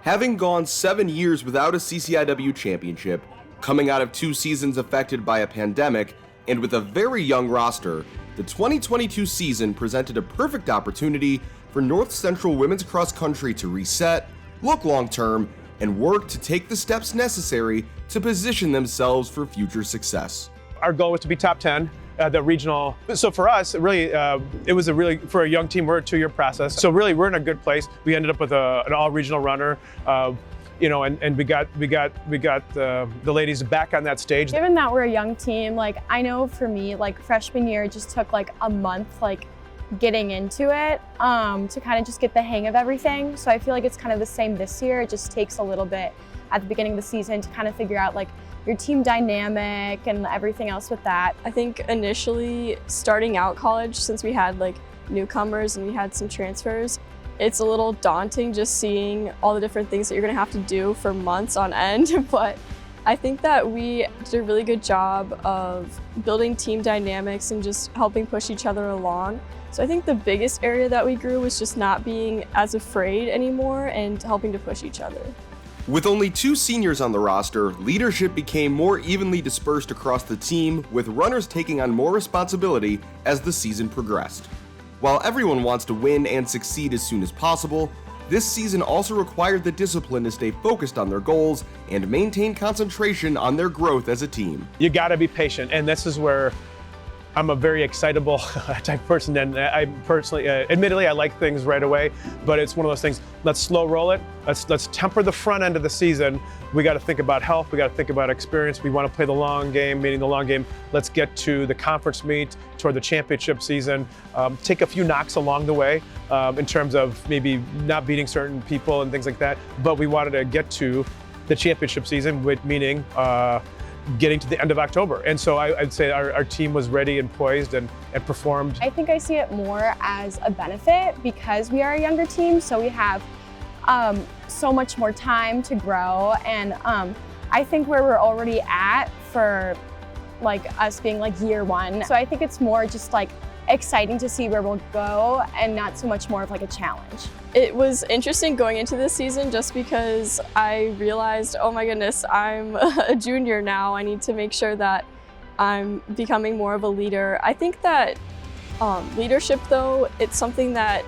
Having gone 7 years without a CCIW championship, coming out of 2 seasons affected by a pandemic, and with a very young roster, the 2022 season presented a perfect opportunity for North Central women's cross country to reset, look long-term, and work to take the steps necessary to position themselves for future success. Our goal was to be top 10. The regional. So for us, really, it was for a young team, we're a 2-year process. So really, we're in a good place. We ended up with an all-regional runner, and we got the ladies back on that stage. Given that we're a young team, I know for me, freshman year just took a month, getting into it to kind of just get the hang of everything. So I feel like it's kind of the same this year. It just takes a little bit at the beginning of the season to kind of figure out your team dynamic and everything else with that. I think initially starting out college, since we had newcomers and we had some transfers, it's a little daunting just seeing all the different things that you're gonna have to do for months on end. But I think that we did a really good job of building team dynamics and just helping push each other along. So I think the biggest area that we grew was just not being as afraid anymore and helping to push each other. With only 2 seniors on the roster, leadership became more evenly dispersed across the team, with runners taking on more responsibility as the season progressed. While everyone wants to win and succeed as soon as possible, this season also required the discipline to stay focused on their goals and maintain concentration on their growth as a team. You gotta be patient, and this is where I'm a very excitable type person, and I personally, admittedly, I like things right away, but it's one of those things, let's slow roll it, let's temper the front end of the season. We gotta think about health, we gotta think about experience, we wanna play the long game, meaning the long game, let's get to the conference meet, toward the championship season, take a few knocks along the way in terms of maybe not beating certain people and things like that, but we wanted to get to the championship season, meaning getting to the end of October. And so I'd say our team was ready and poised and performed. I think I see it more as a benefit because we are a younger team, so we have so much more time to grow. And I think where we're already at for us being year 1. So I think it's more just exciting to see where we'll go and not so much more of a challenge. It was interesting going into this season just because I realized, oh my goodness, I'm a junior now. I need to make sure that I'm becoming more of a leader. I think that leadership, though, it's something that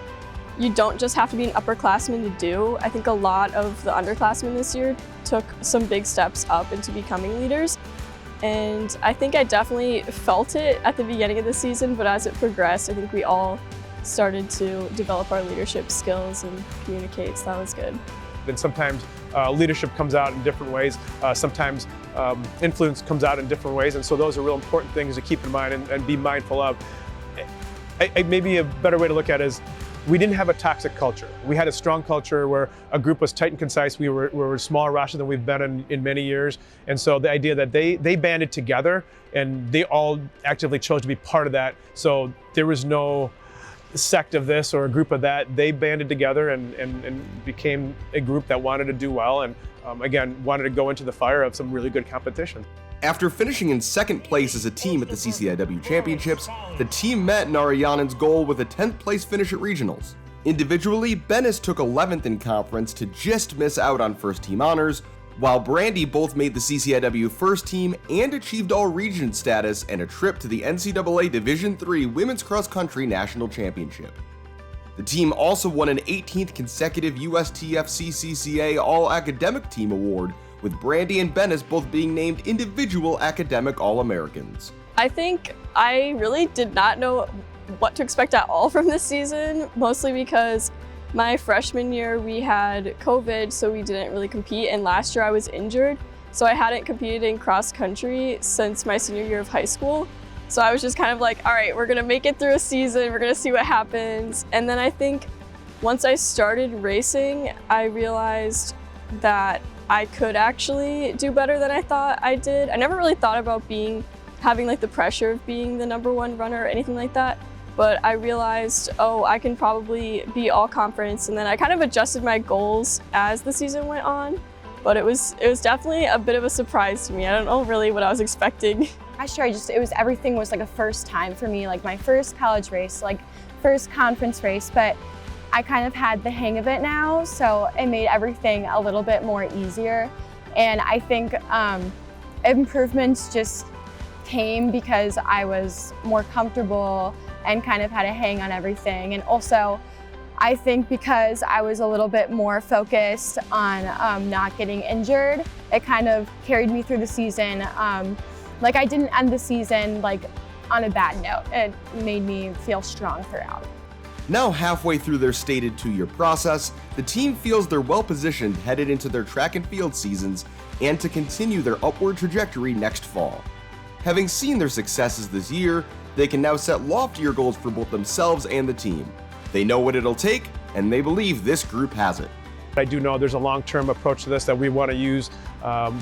you don't just have to be an upperclassman to do. I think a lot of the underclassmen this year took some big steps up into becoming leaders. And I think I definitely felt it at the beginning of the season, but as it progressed, I think we all started to develop our leadership skills and communicate, so that was good. And sometimes leadership comes out in different ways. Sometimes influence comes out in different ways. And so those are real important things to keep in mind and be mindful of. Maybe a better way to look at it is we didn't have a toxic culture. We had a strong culture where a group was tight and concise. We were a smaller roster than we've been in many years. And so the idea that they banded together and they all actively chose to be part of that. So there was no sect of this or a group of that. They banded together and became a group that wanted to do well and again, wanted to go into the fire of some really good competition. After finishing in 2nd place as a team at the CCIW Championships, the team met Narayanan's goal with a 10th place finish at regionals. Individually, Bennis took 11th in conference to just miss out on first team honors, while Brandy both made the CCIW first team and achieved all-region status and a trip to the NCAA Division III Women's Cross Country National Championship. The team also won an 18th consecutive USTFCCCA All-Academic Team Award, with Brandy and Bennis both being named individual academic All-Americans. I think I really did not know what to expect at all from this season, mostly because my freshman year we had COVID, so we didn't really compete, and last year I was injured, so I hadn't competed in cross country since my senior year of high school. So I was just kind of all right, we're gonna make it through a season, we're gonna see what happens. And then I think once I started racing, I realized that I could actually do better than I thought I did. I never really thought about having the pressure of being the #1 runner or anything like that, but I realized, oh, I can probably be all conference, and then I kind of adjusted my goals as the season went on, but it was definitely a bit of a surprise to me. I don't know really what I was expecting. Last year, everything was a first time for me, my first college race, first conference race, but I kind of had the hang of it now, so it made everything a little bit more easier. And I think improvements just came because I was more comfortable and kind of had a hang on everything. And also, I think because I was a little bit more focused on not getting injured, it kind of carried me through the season. Like I didn't end the season like on a bad note. It made me feel strong throughout. Now halfway through their stated 2-year process, the team feels they're well positioned headed into their track and field seasons and to continue their upward trajectory next fall. Having seen their successes this year, they can now set loftier goals for both themselves and the team. They know what it'll take, and they believe this group has it. I do know there's a long-term approach to this that we want to use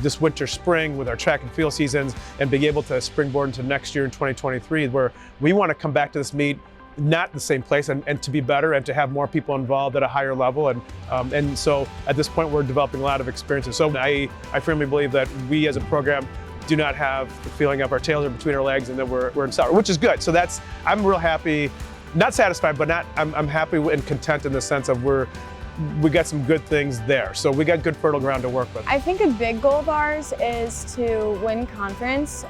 this winter, spring with our track and field seasons and be able to springboard into next year in 2023, where we want to come back to this meet not the same place and to be better and to have more people involved at a higher level. And so at this point, we're developing a lot of experiences. So I firmly believe that we as a program do not have the feeling of our tails are between our legs and that we're in sour, which is good. So I'm real happy, not satisfied, but I'm happy and content in the sense of we got some good things there. So we got good fertile ground to work with. I think a big goal of ours is to win conference.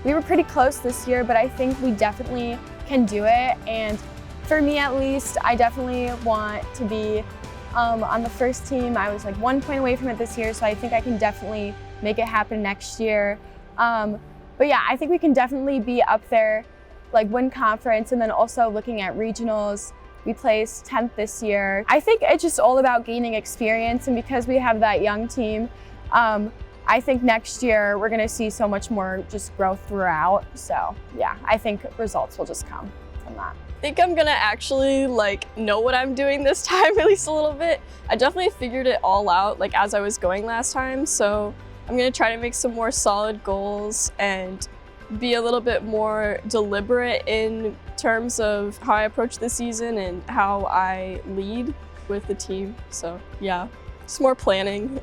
We were pretty close this year, but I think we definitely can do it. And for me at least, I definitely want to be on the first team. I was like 1 point away from it this year, so I think I can definitely make it happen next year. But yeah, I think we can definitely be up there, like win conference, and then also looking at regionals. We placed 10th this year. I think it's just all about gaining experience, and because we have that young team, I think next year we're gonna see so much more just growth throughout. So yeah, I think results will just come from that. I think I'm gonna actually know what I'm doing this time at least a little bit. I definitely figured it all out as I was going last time, so I'm gonna try to make some more solid goals and be a little bit more deliberate in terms of how I approach the season and how I lead with the team. So yeah, just more planning.